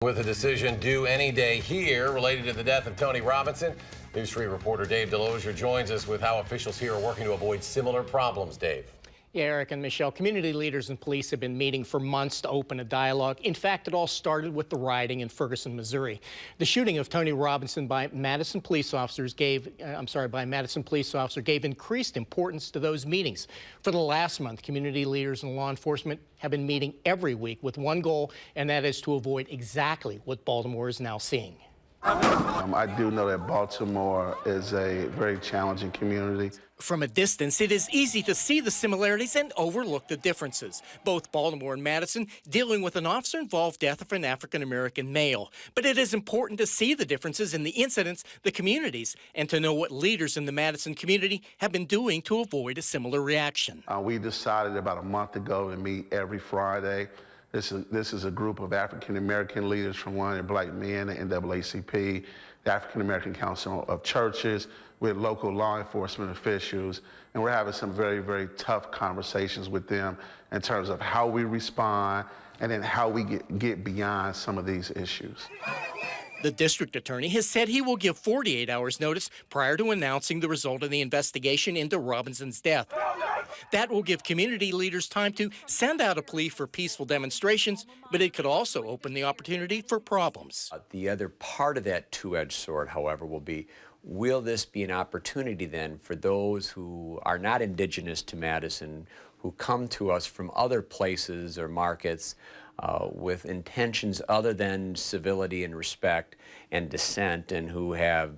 With a decision due any day here related to the death of Tony Robinson, News 3 reporter Dave Delozier joins us with how officials here are working to avoid similar problems. Dave. Yeah, Eric and Michelle, community leaders and police have been meeting for months to open a dialogue. In fact, it all started with the rioting in Ferguson, Missouri. The shooting of Tony Robinson by Madison police officer gave increased importance to those meetings. For the last month, community leaders and law enforcement have been meeting every week with one goal, and that is to avoid exactly what Baltimore is now seeing. I do know that Baltimore is a very challenging community. From a distance, it is easy to see the similarities and overlook the differences. Both Baltimore and Madison dealing with an officer-involved death of an African-American male. But it is important to see the differences in the incidents, the communities, and to know what leaders in the Madison community have been doing to avoid a similar reaction. We decided about a month ago to meet every Friday. This is a group of African-American leaders from One Black Men, the NAACP, the African-American Council of Churches, with local law enforcement officials, and we're having some very, very tough conversations with them in terms of how we respond and then how we get beyond some of these issues. The district attorney has said he will give 48 hours notice prior to announcing the result of the investigation into Robinson's death. That will give community leaders time to send out a plea for peaceful demonstrations, but it could also open the opportunity for problems. The other part of that two-edged sword, however, will be, will this be an opportunity then for those who are not indigenous to Madison, who come to us from other places or markets with intentions other than civility and respect and dissent, and who have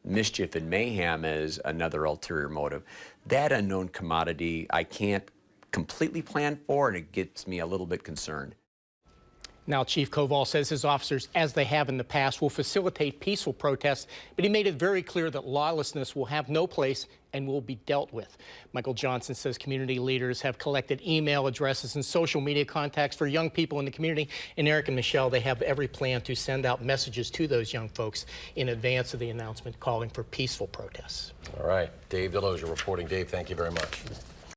mischief and mayhem as another ulterior motive? That unknown commodity I can't completely plan for, and it gets me a little bit concerned. Now, Chief Koval says his officers, as they have in the past, will facilitate peaceful protests, but he made it very clear that lawlessness will have no place and will be dealt with. Michael Johnson says community leaders have collected email addresses and social media contacts for young people in the community. And Eric and Michelle, they have every plan to send out messages to those young folks in advance of the announcement calling for peaceful protests. All right. Dave Delozier reporting. Dave, thank you very much.